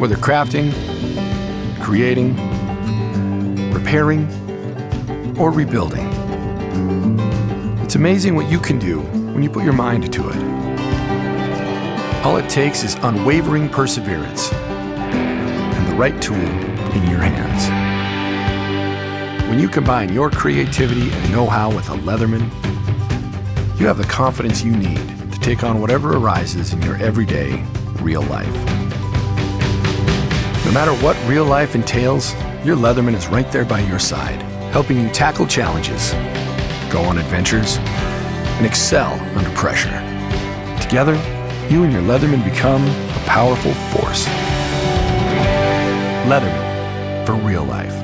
Whether crafting, creating, repairing, or rebuilding, it's amazing what you can do when you put your mind to it. All it takes is unwavering perseverance and the right tool in your hands. When you combine your creativity and know-how with a Leatherman, you have the confidence you need to take on whatever arises in your everyday, real life. No matter what real life entails, your Leatherman is right there by your side, helping you tackle challenges, go on adventures, and excel under pressure. Together, you and your Leatherman become a powerful force. Leatherman, for real life.